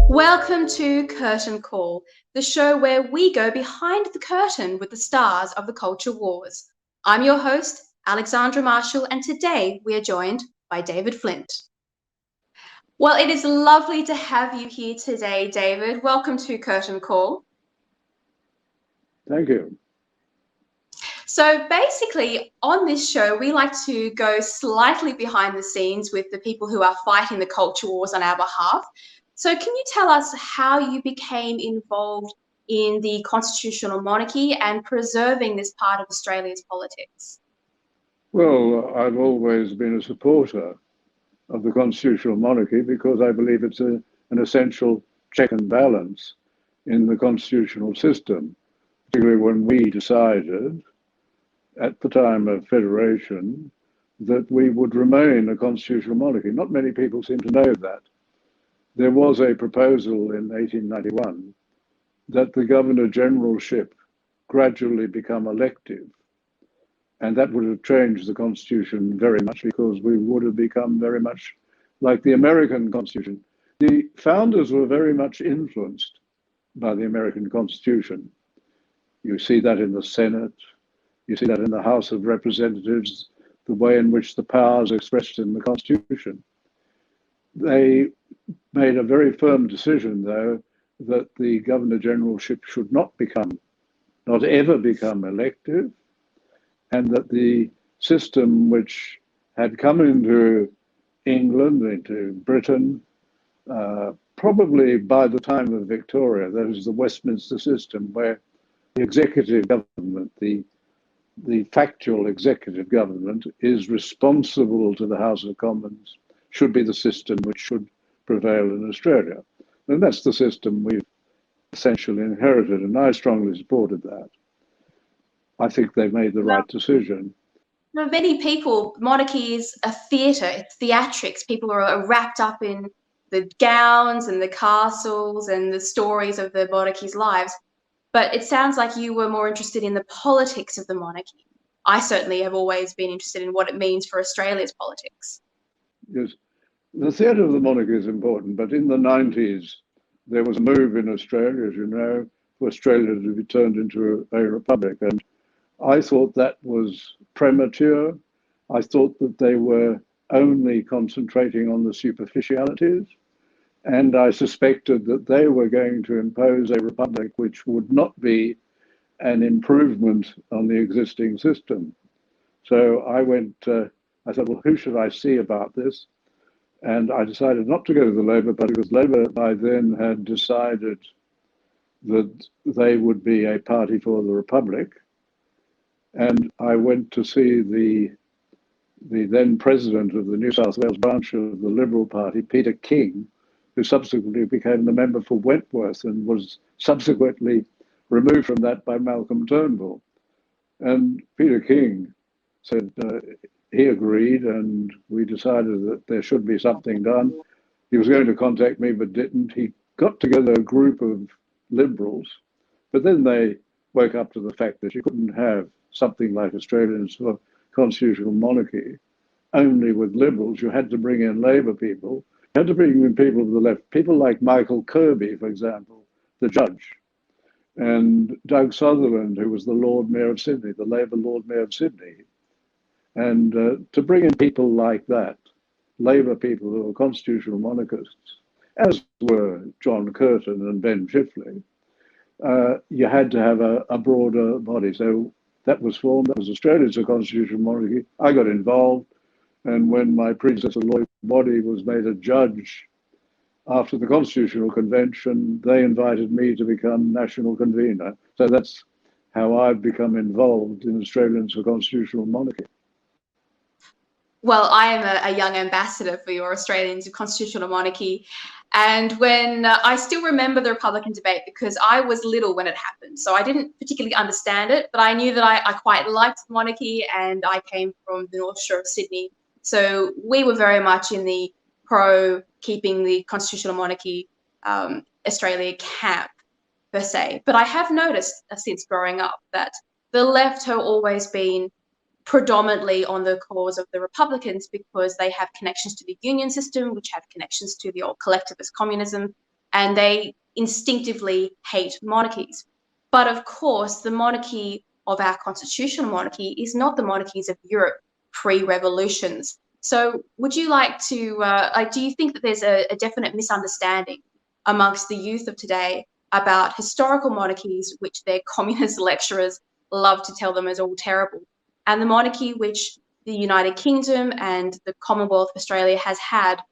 Welcome to Curtain Call, the show where we go behind the curtain with the stars of the culture wars. I'm your host, Alexandra Marshall, and today we are joined by David Flint. Well, it is lovely to have you here today, David. Welcome to Curtain Call. Thank you. So basically, on this show, we like to go slightly behind the scenes with the people who are fighting the culture wars on our behalf. So can you tell us how you became involved in the Constitutional Monarchy and preserving this part of Australia's politics? Well, I've always been a supporter of the Constitutional Monarchy because I believe it's an essential check and balance in the constitutional system, particularly when we decided at the time of Federation that we would remain a constitutional monarchy. Not many people seem to know that. There was a proposal in 1891 that the Governor-Generalship gradually become elective. And that would have changed the Constitution very much because we would have become very much like the American Constitution. The founders were very much influenced by the American Constitution. You see that in the Senate, you see that in the House of Representatives, the way in which the powers are expressed in the Constitution. They made a very firm decision, though, that the Governor-Generalship should not ever become elective, and that the system which had come into England, into Britain, probably by the time of Victoria, that is the Westminster system, where the executive government, the factual executive government, is responsible to the House of Commons, should be the system which should prevail in Australia. And that's the system we've essentially inherited, and I strongly supported that. I think they've made the right decision. For many people, monarchy is a theatre, it's theatrics. People are wrapped up in the gowns and the castles and the stories of the monarchy's lives. But it sounds like you were more interested in the politics of the monarchy. I certainly have always been interested in what it means for Australia's politics. Yes, the theatre of the monarchy is important, but in the 90s, there was a move in Australia, as you know, for Australia to be turned into a republic. And I thought that was premature. I thought that they were only concentrating on the superficialities. And I suspected that they were going to impose a republic which would not be an improvement on the existing system. So I thought, well, who should I see about this? And I decided not to go to the Labour Party because Labour by then had decided that they would be a party for the Republic. And I went to see the then president of the New South Wales branch of the Liberal Party, Peter King, who subsequently became the member for Wentworth and was subsequently removed from that by Malcolm Turnbull. And Peter King said he agreed, and we decided that there should be something done. He was going to contact me, but didn't. He got together a group of Liberals, but then they woke up to the fact that you couldn't have something like Australia's constitutional monarchy only with Liberals. You had to bring in Labour people. You had to bring in people of the left, people like Michael Kirby, for example, the judge, and Doug Sutherland, who was the Lord Mayor of Sydney, the Labour Lord Mayor of Sydney. And to bring in people like that, Labour people who were constitutional monarchists, as were John Curtin and Ben Chifley, you had to have a broader body. So that was formed. That was Australia's constitutional monarchy. I got involved. And when my predecessor, Lloyd Waddy, was made a judge after the Constitutional Convention, they invited me to become national convener. So that's how I've become involved in Australians for Constitutional Monarchy. Well, I am a young ambassador for your Australians of Constitutional Monarchy. And when I still remember the Republican debate because I was little when it happened. So I didn't particularly understand it, but I knew that I quite liked the monarchy, and I came from the North Shore of Sydney. So we were very much in the pro keeping the Constitutional Monarchy Australia camp, per se. But I have noticed since growing up that the left have always been predominantly on the cause of the Republicans because they have connections to the union system, which have connections to the old collectivist communism, and they instinctively hate monarchies. But of course, the monarchy of our constitutional monarchy is not the monarchies of Europe pre-revolutions. So would you like to, do you think that there's a definite misunderstanding amongst the youth of today about historical monarchies, which their communist lecturers love to tell them is all terrible, and the monarchy which the United Kingdom and the Commonwealth of Australia has had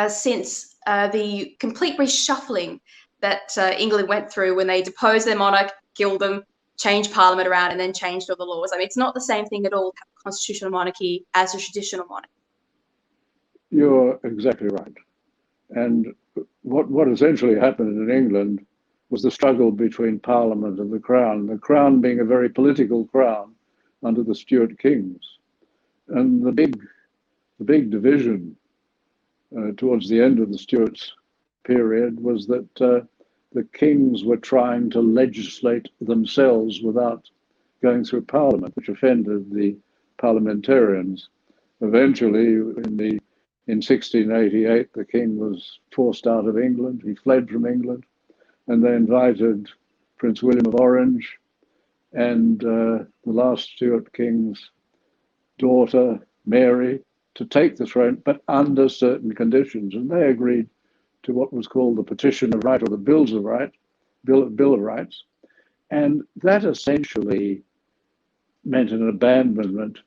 since the complete reshuffling that England went through when they deposed their monarch, killed them, changed Parliament around, and then changed all the laws? I mean, it's not the same thing at all to have a constitutional monarchy as a traditional monarchy. You're exactly right. And what essentially happened in England was the struggle between Parliament and the Crown being a very political crown under the Stuart kings. And the big division towards the end of the Stuarts period was that the kings were trying to legislate themselves without going through Parliament, which offended the parliamentarians. Eventually, in 1688, the king was forced out of England. He fled from England, and they invited Prince William of Orange and the last Stuart king's daughter, Mary, to take the throne, but under certain conditions. And they agreed to what was called the Petition of Right, or the Bill of Rights. And that essentially meant an abandonment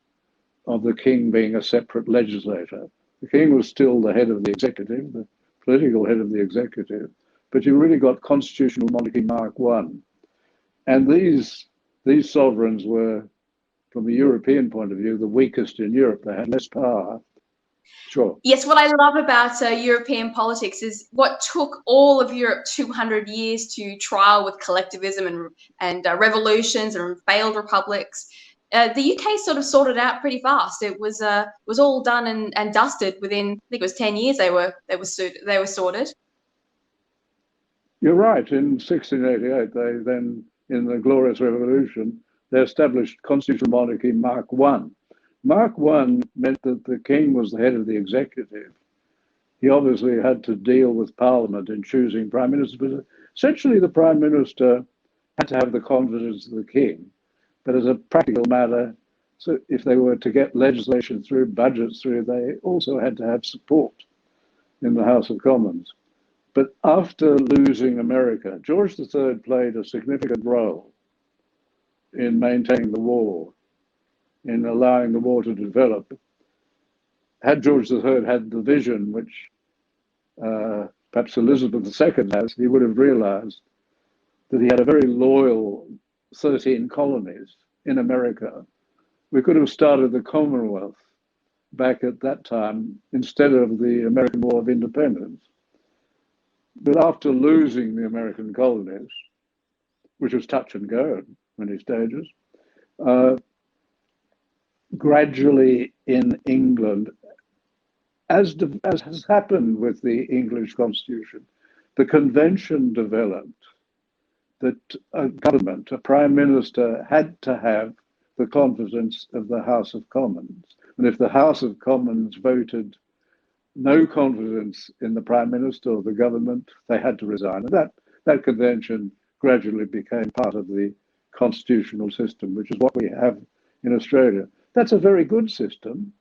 of the king being a separate legislator. The king was still the head of the executive, the political head of the executive, but you really got Constitutional Monarchy Mark I. And these sovereigns were, from a European point of view, the weakest in Europe. They had less power. Sure. Yes, what I love about European politics is what took all of Europe 200 years to trial with collectivism and revolutions and failed republics. The UK sort of sorted out pretty fast. It was all done and dusted within, I think it was 10 years. They were sorted. You're right. In 1688, they then, in the Glorious Revolution, they established Constitutional Monarchy Mark I. Mark I meant that the king was the head of the executive. He obviously had to deal with Parliament in choosing prime minister, but essentially the prime minister had to have the confidence of the king. But as a practical matter, so if they were to get legislation through, budgets through, they also had to have support in the House of Commons. But after losing America, George III played a significant role in maintaining the war, in allowing the war to develop. Had George III had the vision which perhaps Elizabeth II has, he would have realized that he had a very loyal 13 colonies in America. We could have started the Commonwealth back at that time instead of the American War of Independence. But after losing the American colonies, which was touch and go in many stages, gradually in England, as has happened with the English Constitution, the convention developed that a government, a prime minister, had to have the confidence of the House of Commons. And if the House of Commons voted no confidence in the prime minister or the government, they had to resign. And that convention gradually became part of the constitutional system, which is what we have in Australia. That's a very good system,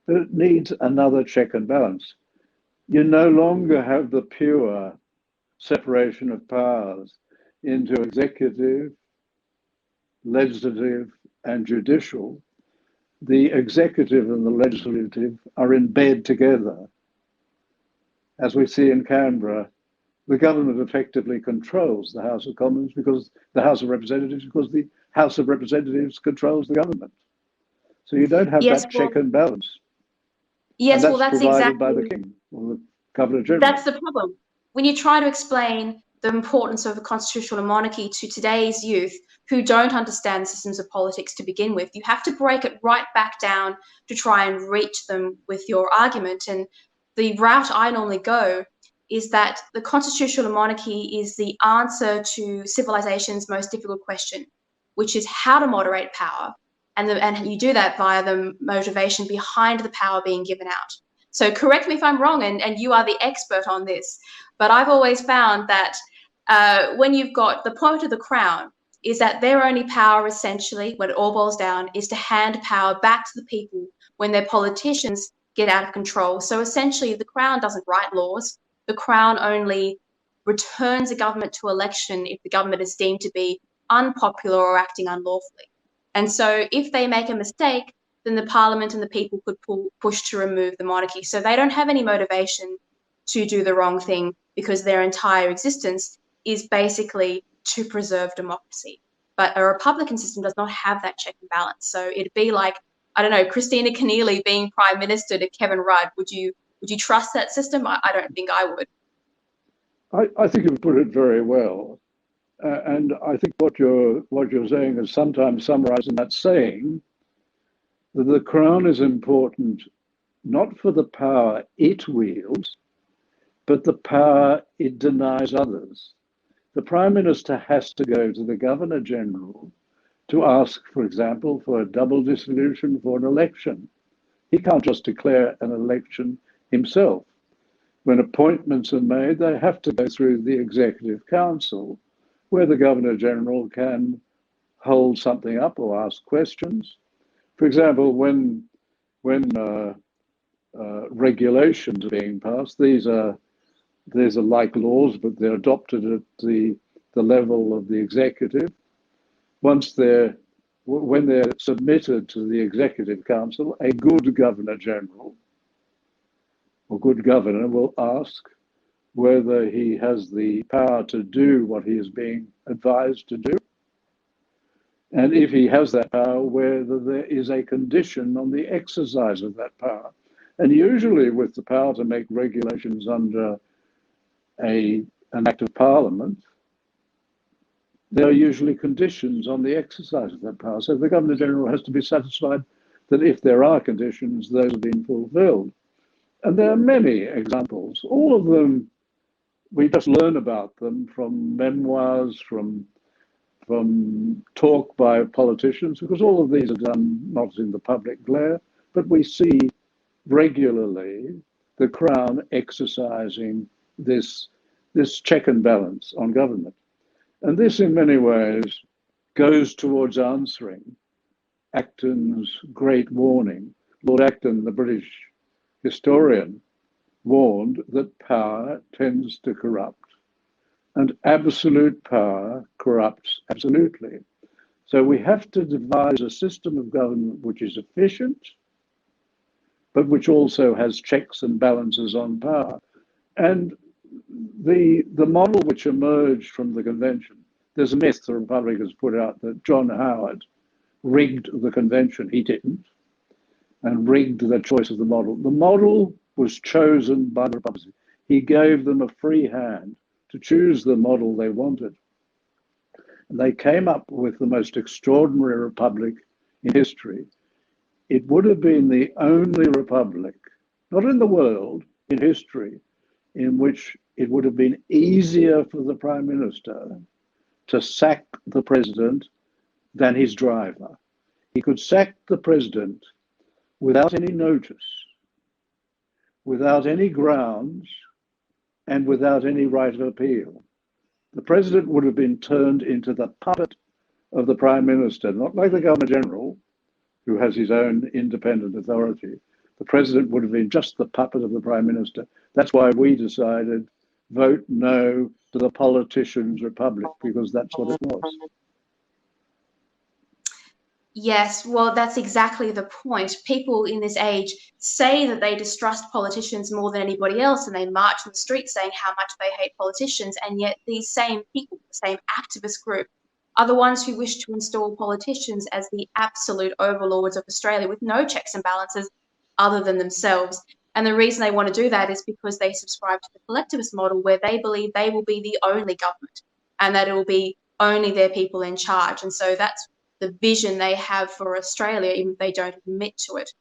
but it needs another check and balance. You no longer have the pure separation of powers into executive, legislative, and judicial. The executive and the legislative are in bed together. as we see in Canberra, the government effectively controls the House of Commons because the House of Representatives, because the House of Representatives controls the government. So you don't have that check and balance. And Yes, well, that's that's provided by the exactly, King or the Governor General. that's the problem. When you try to explain the importance of a constitutional monarchy to today's youth who don't understand the systems of politics to begin with, you have to break it right back down to try and reach them with your argument. And the route I normally go is that the constitutional monarchy is the answer to civilization's most difficult question, which is how to moderate power. And you do that via the motivation behind the power being given out. So correct me if I'm wrong, and you are the expert on this, but I've always found that when you've got the point of the crown is that their only power, essentially, when it all boils down, is to hand power back to the people when their politicians get out of control. So essentially, the crown doesn't write laws. The crown only returns a government to election if the government is deemed to be unpopular or acting unlawfully. And so if they make a mistake, then the parliament and the people could push to remove the monarchy. So they don't have any motivation to do the wrong thing because their entire existence is basically to preserve democracy. But a Republican system does not have that check and balance. So it'd be like, I don't know, Christina Keneally being prime minister to Kevin Rudd. Would you trust that system? I don't think I would. I think you've put it very well. And I think what you're saying is sometimes summarized in that saying that the crown is important not for the power it wields, but the power it denies others. The Prime Minister has to go to the Governor General to ask, for example, for a double dissolution for an election. He can't just declare an election himself. When appointments are made, they have to go through the Executive Council, where the Governor General can hold something up or ask questions. For example, when regulations are being passed, these are like laws, but they're adopted at the level of the executive. When they're submitted to the Executive Council, a good Governor General or good governor will ask whether he has the power to do what he is being advised to do. And if he has that power, whether there is a condition on the exercise of that power. And usually with the power to make regulations under an act of parliament, there are usually conditions on the exercise of that power. So the Governor General has to be satisfied that if there are conditions, those have been fulfilled. And there are many examples. All of them, we just learn about them from memoirs, from talk by politicians, because all of these are done not in the public glare, but we see regularly the Crown exercising this check and balance on government. And this, in many ways, goes towards answering Acton's great warning. Lord Acton, the British historian, warned that power tends to corrupt, and absolute power corrupts absolutely. So we have to devise a system of government which is efficient, but which also has checks and balances on power. And the model which emerged from the convention, there's a myth the Republicans put out that John Howard rigged the convention. He didn't, and rigged the choice of the model. The model was chosen by the Republicans. He gave them a free hand to choose the model they wanted. And they came up with the most extraordinary republic in history. It would have been the only republic, not in the world, in history, in which it would have been easier for the Prime Minister to sack the President than his driver. He could sack the President without any notice, without any grounds, and without any right of appeal. The President would have been turned into the puppet of the Prime Minister, not like the Governor General, who has his own independent authority. The President would have been just the puppet of the Prime Minister. That's why we decided vote no to the politicians' republic, because that's what it was. Yes, well, that's exactly the point. People in this age say that they distrust politicians more than anybody else, and they march on the street saying how much they hate politicians, and yet these same people, the same activist group, are the ones who wish to install politicians as the absolute overlords of Australia with no checks and balances other than themselves. And the reason they want to do that is because they subscribe to the collectivist model where they believe they will be the only government and that it will be only their people in charge. And so that's the vision they have for Australia, even if they don't admit to it.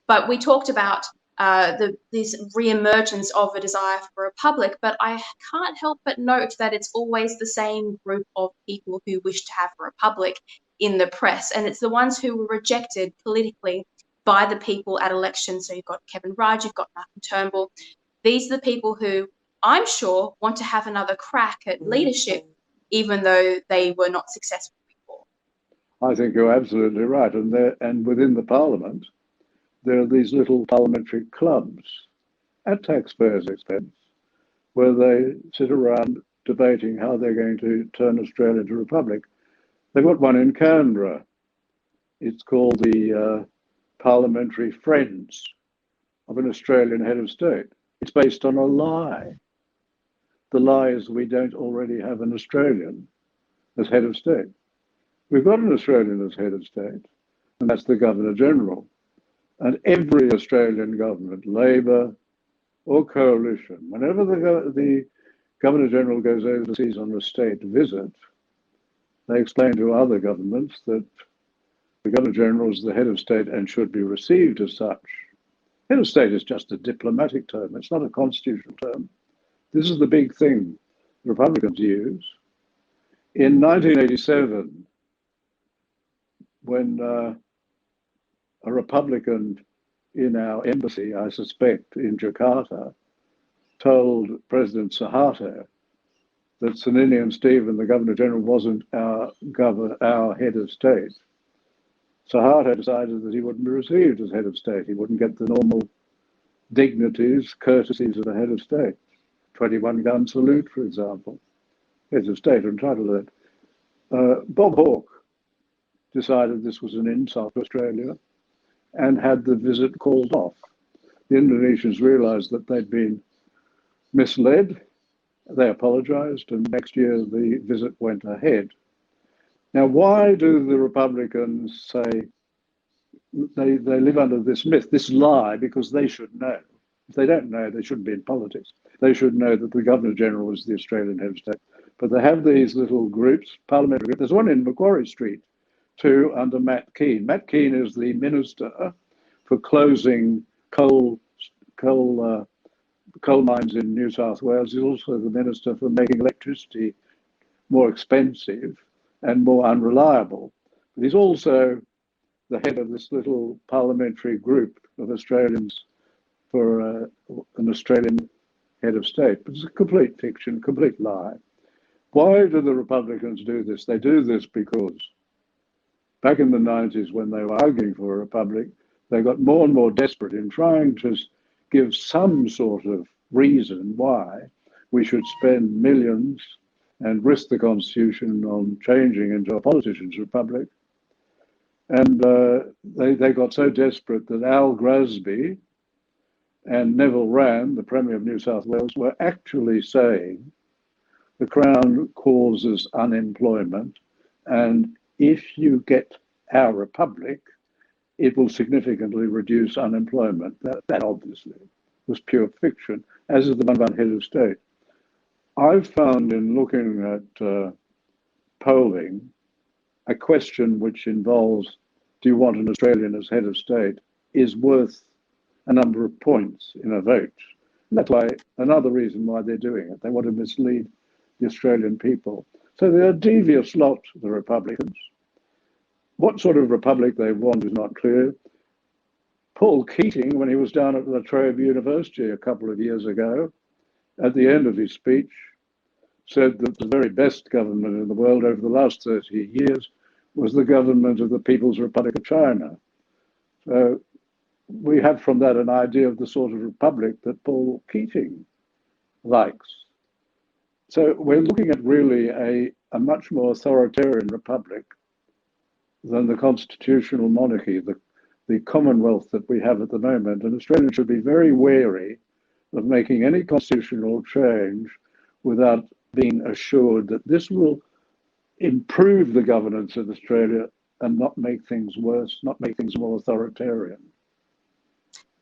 But we talked about this re-emergence of a desire for a republic, but I can't help but note that it's always the same group of people who wish to have a republic in the press, and it's the ones who were rejected politically by the people at elections. So you've got Kevin Rudd, you've got Malcolm Turnbull. These are the people who I'm sure want to have another crack at leadership, even though they were not successful before. I think you're absolutely right. And within the parliament, there are these little parliamentary clubs at taxpayers' expense where they sit around debating how they're going to turn Australia into a republic. They've got one in Canberra. It's called the Parliamentary Friends of an Australian Head of State. It's based on a lie. The lie is we don't already have an Australian as head of state. We've got an Australian as head of state, and that's the Governor-General. And every Australian government, Labor or coalition, whenever the Governor-General goes overseas on a state visit, they explain to other governments that the Governor-General is the head of state and should be received as such. Head of state is just a diplomatic term. It's not a constitutional term. This is the big thing the Republicans use. In 1987, when a Republican in our embassy, I suspect, in Jakarta, told President Suharto that Sir Ninian Stephen, the Governor-General, wasn't our head of state, Suharto decided that he wouldn't be received as head of state. He wouldn't get the normal dignities, courtesies of a head of state. 21-gun salute, for example. Heads of state are entitled to that. Bob Hawke decided this was an insult to Australia and had the visit called off. The Indonesians realised that they'd been misled. They apologised, and next year the visit went ahead. Now, why do the Republicans say they live under this myth, this lie, because they should know? If they don't know, they shouldn't be in politics. They should know that the Governor-General is the Australian head of state. But they have these little groups, parliamentary groups. There's one in Macquarie Street, too, under Matt Keane. Matt Keane is the minister for closing coal mines in New South Wales. He's also the minister for making electricity more expensive and more unreliable. But he's also the head of this little parliamentary group of Australians for an Australian head of state. But it's a complete fiction, complete lie. Why do the Republicans do this? They do this because back in the 90s, when they were arguing for a republic, they got more and more desperate in trying to give some sort of reason why we should spend millions and risk the Constitution on changing into a politician's republic. And they got so desperate that Al Grasby and Neville Wran, the Premier of New South Wales, were actually saying the Crown causes unemployment, and if you get our republic, it will significantly reduce unemployment. That obviously was pure fiction, as is the one about head of state. I've found in looking at polling, a question which involves, do you want an Australian as head of state, is worth a number of points in a vote. And that's why another reason why they're doing it. They want to mislead the Australian people. So they're a devious lot, the Republicans. What sort of republic they want is not clear. Paul Keating, when he was down at La Trobe University a couple of years ago, at the end of his speech, said that the very best government in the world over the last 30 years was the government of the People's Republic of China. So we have from that an idea of the sort of republic that Paul Keating likes. So we're looking at really a much more authoritarian republic than the Constitutional Monarchy, the Commonwealth that we have at the moment. And Australia should be very wary of making any constitutional change without being assured that this will improve the governance of Australia and not make things worse, not make things more authoritarian.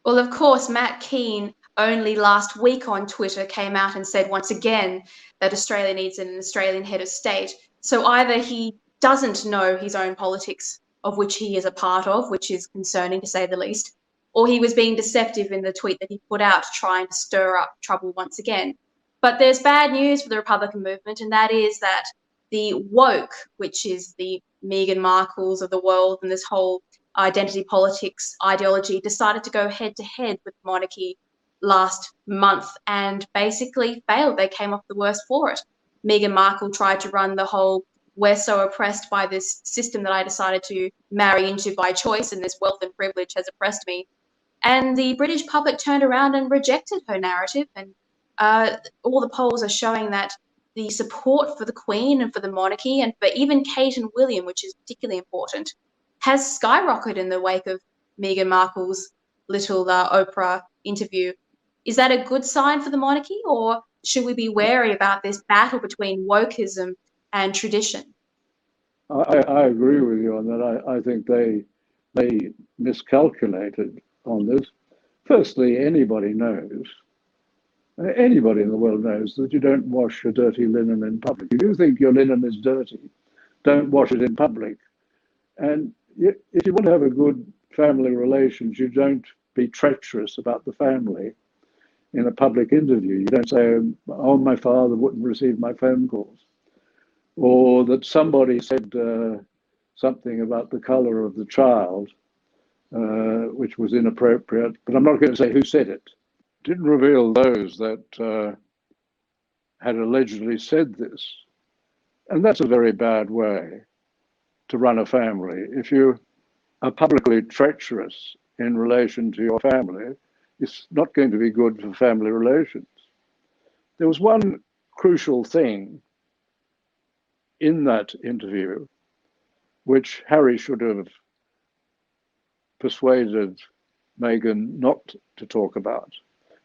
Well, of course, Matt Keane only last week on Twitter came out and said once again that Australia needs an Australian head of state. So either he doesn't know his own politics, of which he is a part of, which is concerning to say the least, or he was being deceptive in the tweet that he put out, trying to stir up trouble once again. But there's bad news for the Republican movement, and that is that the woke, which is the Meghan Markles of the world and this whole identity politics ideology, decided to go head to head with the monarchy last month and basically failed. They came off the worst for it. Meghan Markle tried to run the whole "we're so oppressed by this system that I decided to marry into by choice, and this wealth and privilege has oppressed me." And the British public turned around and rejected her narrative. And all the polls are showing that the support for the Queen and for the monarchy and for even Kate and William, which is particularly important, has skyrocketed in the wake of Meghan Markle's little Oprah interview. Is that a good sign for the monarchy, or should we be wary about this battle between wokeism and tradition? I agree with you on that. I think they miscalculated on this. Firstly, anybody in the world knows that you don't wash your dirty linen in public. If you think your linen is dirty, don't wash it in public. And if you want to have a good family relations, you don't be treacherous about the family in a public interview. You don't say, "Oh, my father wouldn't receive my phone calls," or that somebody said something about the color of the child, which was inappropriate. But I'm not going to say who said it. Didn't reveal those that had allegedly said this. And that's a very bad way to run a family. If you are publicly treacherous in relation to your family, it's not going to be good for family relations. There was one crucial thing in that interview which Harry should have persuaded Meghan not to talk about.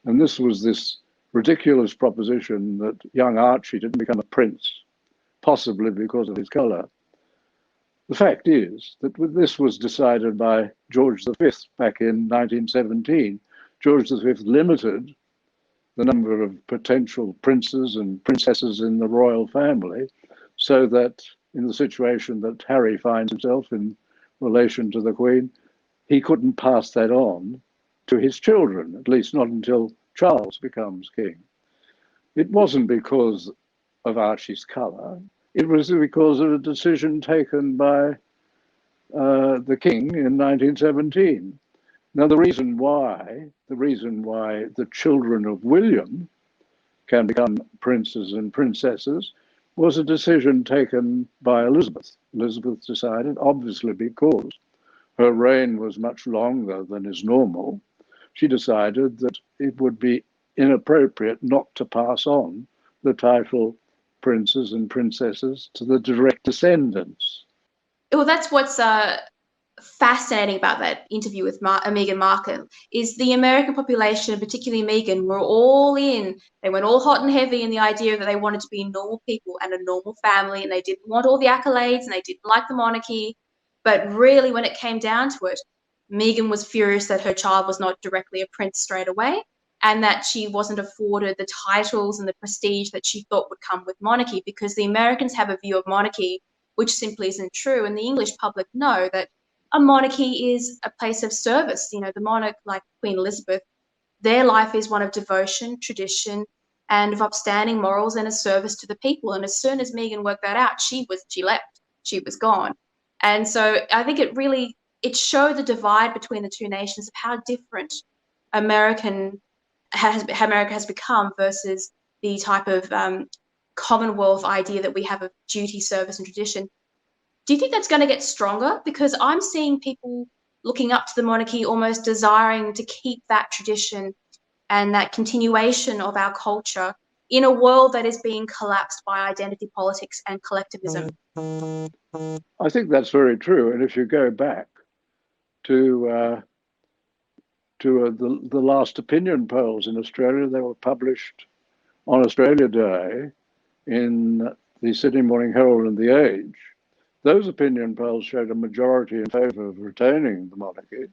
And this was this ridiculous proposition that young Archie didn't become a prince, possibly because of his colour. The fact is that this was decided by George V back in 1917. George V limited the number of potential princes and princesses in the royal family, so that in the situation that Harry finds himself in relation to the Queen, he couldn't pass that on to his children, at least not until Charles becomes king. It wasn't because of Archie's colour. It was because of a decision taken by the king in 1917. Now, the reason why the children of William can become princes and princesses was a decision taken by Elizabeth. Elizabeth decided, obviously because her reign was much longer than is normal, she decided that it would be inappropriate not to pass on the title princes and princesses to the direct descendants. Well, that's what's fascinating about that interview with Meghan Markle, is the American population, particularly Meghan, were all in. They went all hot and heavy in the idea that they wanted to be normal people and a normal family, and they didn't want all the accolades, and they didn't like the monarchy. But really, when it came down to it, Meghan was furious that her child was not directly a prince straight away, and that she wasn't afforded the titles and the prestige that she thought would come with monarchy, because the Americans have a view of monarchy which simply isn't true, and the English public know that a monarchy is a place of service. You know, the monarch, like Queen Elizabeth, their life is one of devotion, tradition, and of upstanding morals and a service to the people. And as soon as Meghan worked that out, she left. She was gone. And so I think it showed the divide between the two nations of how different America has become versus the type of Commonwealth idea that we have of duty, service, and tradition. Do you think that's going to get stronger? Because I'm seeing people looking up to the monarchy, almost desiring to keep that tradition and that continuation of our culture in a world that is being collapsed by identity politics and collectivism? I think that's very true. And if you go back to the last opinion polls in Australia, they were published on Australia Day in the Sydney Morning Herald and The Age. Those opinion polls showed a majority in favour of retaining the monarchy,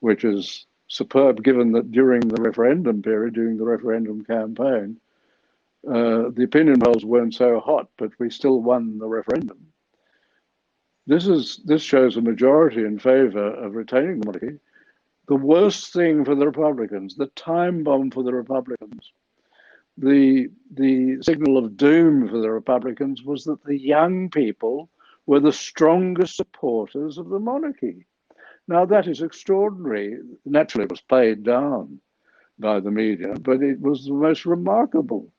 which is superb given that during the referendum period, during the referendum campaign, the opinion polls weren't so hot, but we still won the referendum. This shows a majority in favour of retaining the monarchy. The worst thing for the Republicans, the time bomb for the Republicans, the signal of doom for the Republicans was that the young people were the strongest supporters of the monarchy. Now, that is extraordinary. Naturally, it was played down by the media, but it was the most remarkable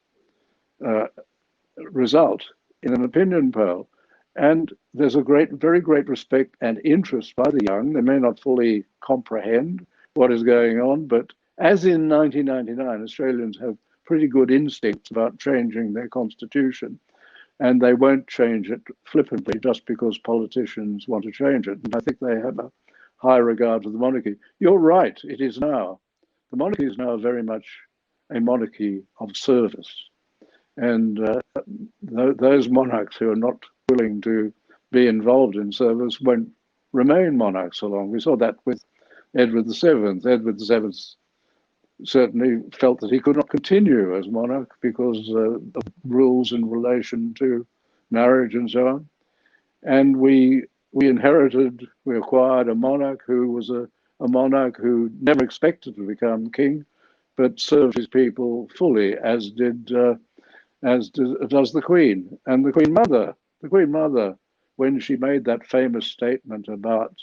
result in an opinion poll. And there's a very great respect and interest by the young. They may not fully comprehend what is going on, but as in 1999, Australians have pretty good instincts about changing their constitution, and they won't change it flippantly just because politicians want to change it. And I think they have a high regard for the monarchy. You're right, it is now. The monarchy is now very much a monarchy of service. And those monarchs who are not willing to be involved in service won't remain monarchs so long. We saw that with Edward VII. Edward VII certainly felt that he could not continue as monarch because of rules in relation to marriage and so on. And we acquired a monarch who was a monarch who never expected to become king, but served his people fully, as does the Queen. And the Queen Mother, when she made that famous statement about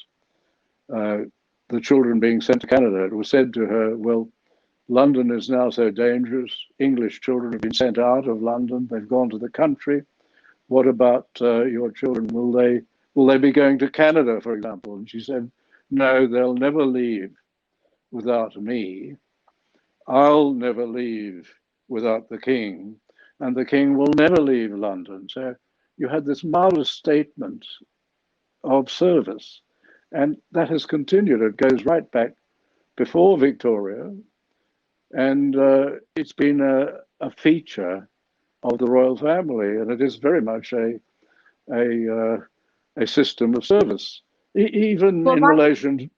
the children being sent to Canada, it was said to her, well, London is now so dangerous. English children have been sent out of London. They've gone to the country. What about your children? Will they be going to Canada, for example? And she said, no, they'll never leave without me. I'll never leave without the King, and the King will never leave London. So you had this marvelous statement of service, and that has continued. It goes right back before Victoria, and it's been a feature of the royal family, and it is very much a system of service, even in relation to...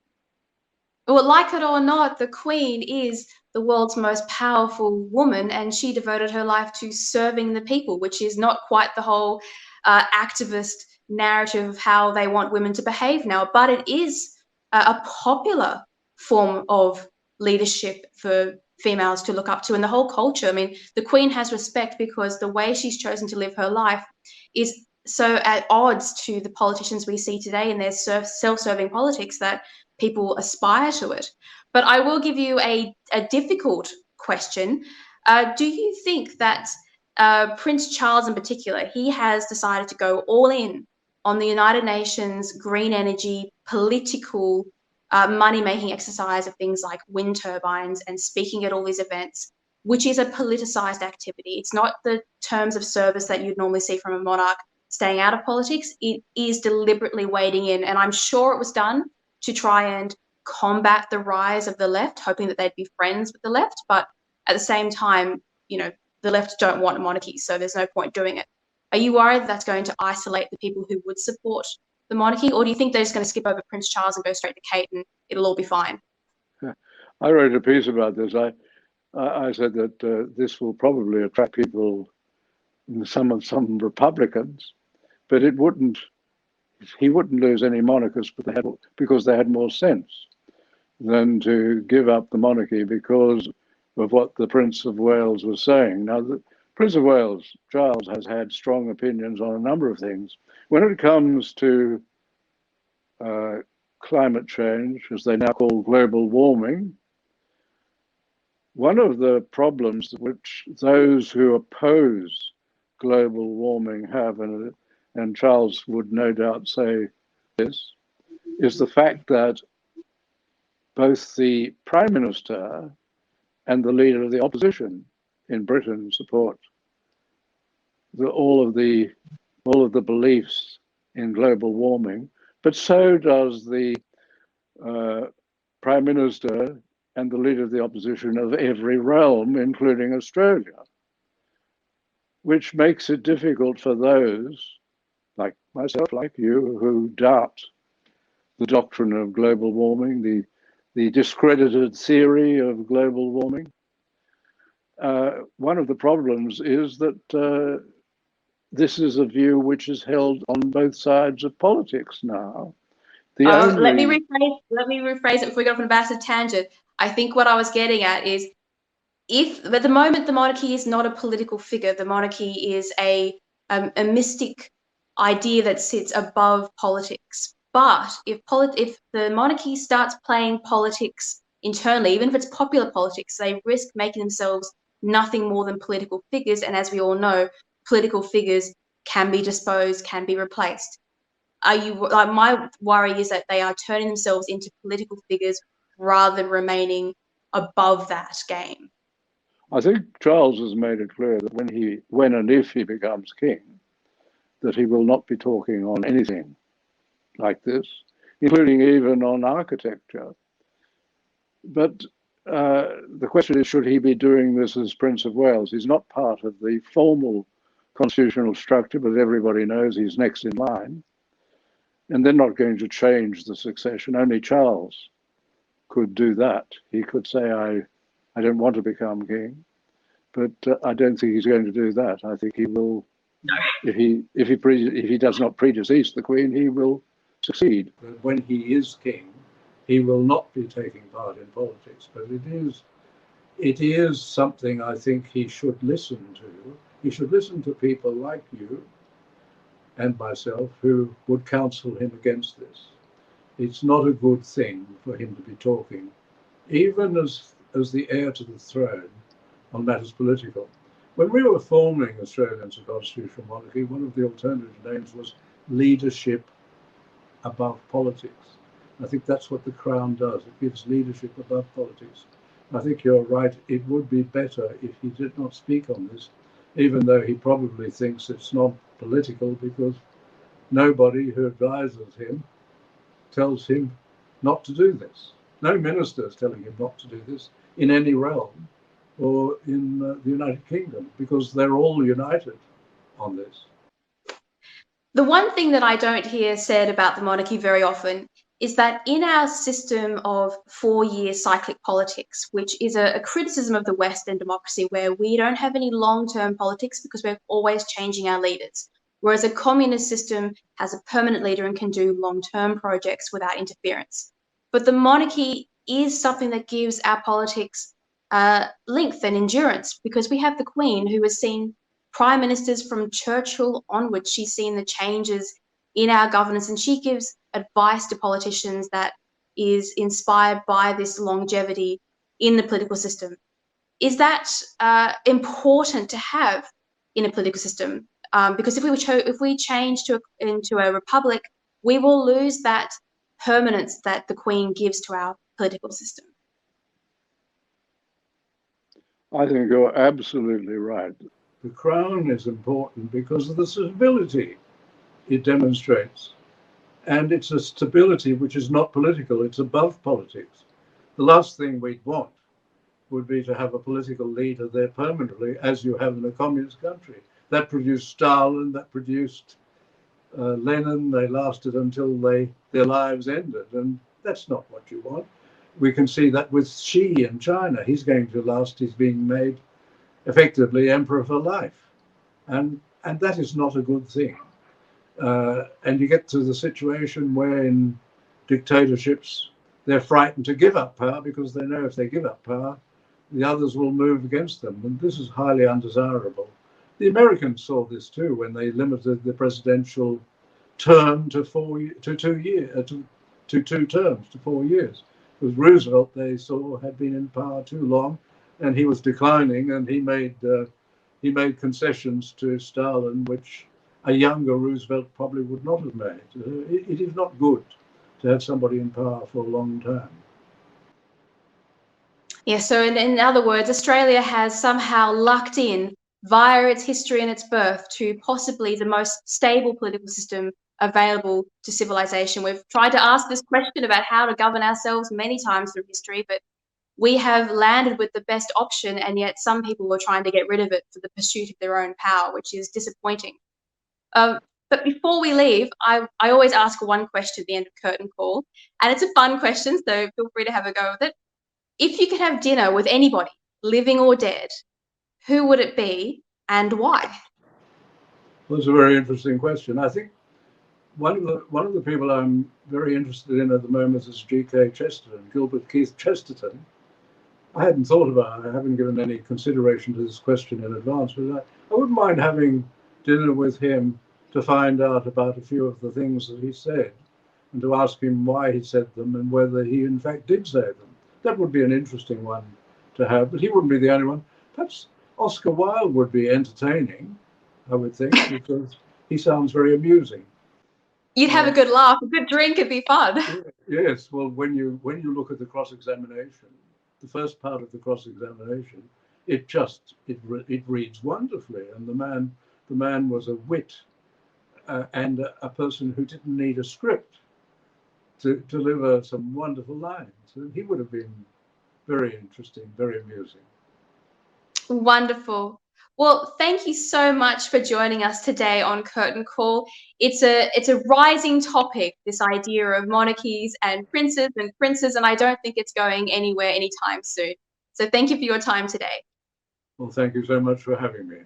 Well, like it or not, the Queen is the world's most powerful woman, and she devoted her life to serving the people, which is not quite the whole activist narrative of how they want women to behave now, but it is a popular form of leadership for females to look up to in the whole culture. I mean, the Queen has respect because the way she's chosen to live her life is so at odds to the politicians we see today in their self-serving politics that people aspire to it. But I will give you a difficult question. Do you think that Prince Charles in particular, he has decided to go all in on the United Nations green energy political money-making exercise of things like wind turbines and speaking at all these events, which is a politicized activity? It's not the terms of service that you'd normally see from a monarch staying out of politics. It is deliberately wading in, and I'm sure it was done to try and combat the rise of the left, hoping that they'd be friends with the left. But at the same time, you know, the left don't want a monarchy, so there's no point doing it. Are you worried that that's going to isolate the people who would support the monarchy, or do you think they're just going to skip over Prince Charles and go straight to Kate and it'll all be fine? I wrote a piece about this. I said that this will probably attract people, some Republicans, but he wouldn't lose any monarchists because they had more sense than to give up the monarchy because of what the Prince of Wales was saying. Now, the Prince of Wales, Charles, has had strong opinions on a number of things. When it comes to climate change, as they now call global warming, one of the problems which those who oppose global warming have, and Charles would no doubt say this, is the fact that both the Prime Minister and the leader of the opposition in Britain support all of the beliefs in global warming, but so does the Prime Minister and the leader of the opposition of every realm, including Australia, which makes it difficult for those like myself, like you, who doubt the doctrine of global warming, the discredited theory of global warming. One of the problems is that this is a view which is held on both sides of politics now. Let me rephrase it before we go off on a massive tangent. I think what I was getting at is, if at the moment the monarchy is not a political figure, the monarchy is a mystic idea that sits above politics. But if the monarchy starts playing politics internally, even if it's popular politics, they risk making themselves nothing more than political figures. And as we all know, political figures can be disposed, can be replaced. My worry is that they are turning themselves into political figures rather than remaining above that game. I think Charles has made it clear that when and if he becomes king, that he will not be talking on anything like this, including even on architecture. But the question is, should he be doing this as Prince of Wales? He's not part of the formal constitutional structure, but everybody knows he's next in line. And they're not going to change the succession. Only Charles could do that. He could say, I don't want to become king, but I don't think he's going to do that. I think he will, if he does not predecease the Queen, he will succeed. But when he is king, he will not be taking part in politics. But it is something I think he should listen to. He should listen to people like you and myself who would counsel him against this. It's not a good thing for him to be talking, even as the heir to the throne, on matters political. When we were forming Australia as a constitutional monarchy, one of the alternative names was leadership above politics. I think that's what the Crown does. It gives leadership above politics. I think you're right. It would be better if he did not speak on this, even though he probably thinks it's not political, because nobody who advises him tells him not to do this. No minister is telling him not to do this in any realm or in the United Kingdom, because they're all united on this. The one thing that I don't hear said about the monarchy very often is that in our system of 4-year cyclic politics, which is a criticism of the Western democracy, where we don't have any long-term politics because we're always changing our leaders, whereas a communist system has a permanent leader and can do long-term projects without interference. But the monarchy is something that gives our politics length and endurance, because we have the Queen, who has seen prime ministers from Churchill onwards. She's seen the changes in our governance, and she gives advice to politicians that is inspired by this longevity in the political system. Is that important to have in a political system? Because if we change into a republic, we will lose that permanence that the Queen gives to our political system. I think you're absolutely right. The Crown is important because of the stability it demonstrates. And it's a stability which is not political, it's above politics. The last thing we'd want would be to have a political leader there permanently, as you have in a communist country. That produced Stalin, that produced Lenin. They lasted until their lives ended, and that's not what you want. We can see that with Xi in China. He's going to last. He's being made effectively emperor for life, and that is not a good thing. And you get to the situation where in dictatorships they're frightened to give up power, because they know if they give up power, the others will move against them, and this is highly undesirable. The Americans saw this too when they limited the presidential term to 2 terms to 4 years. Because Roosevelt, they saw, had been in power too long, and he was declining, and he made concessions to Stalin, which a younger Roosevelt probably would not have made. It is not good to have somebody in power for a long time. Yeah, so in other words, Australia has somehow lucked in via its history and its birth to possibly the most stable political system available to civilization. We've tried to ask this question about how to govern ourselves many times through history, but we have landed with the best option, and yet some people were trying to get rid of it for the pursuit of their own power, which is disappointing. But before we leave, I always ask one question at the end of Curtain Call, and it's a fun question, so feel free to have a go with it. If you could have dinner with anybody, living or dead, who would it be and why? Well, that's a very interesting question. I think one of the people I'm very interested in at the moment is G.K. Chesterton, Gilbert Keith Chesterton. I hadn't thought about it. I haven't given any consideration to this question in advance, but I wouldn't mind having dinner with him to find out about a few of the things that he said and to ask him why he said them and whether he in fact did say them. That would be an interesting one to have, but he wouldn't be the only one. Perhaps Oscar Wilde would be entertaining, I would think, because he sounds very amusing. You'd have a good laugh, a good drink, it'd be fun. Yes, well, when you look at the cross-examination, the first part of the cross-examination, it reads wonderfully, and the man was a wit and a person who didn't need a script to deliver some wonderful lines. And he would have been very interesting, very amusing. Wonderful. Well, thank you so much for joining us today on Curtain Call. It's a rising topic, this idea of monarchies and princes, and I don't think it's going anywhere anytime soon. So thank you for your time today. Well, thank you so much for having me.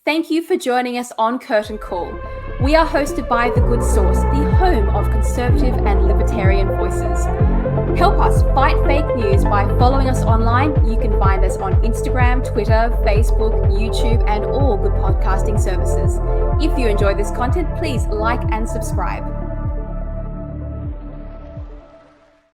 Thank you for joining us on Curtain Call. We are hosted by The Good Source, the home of conservative and libertarian voices. Help us fight fake news by following us online. You can find us on Instagram, Twitter, Facebook, YouTube, and all good podcasting services. If you enjoy this content, please like and subscribe.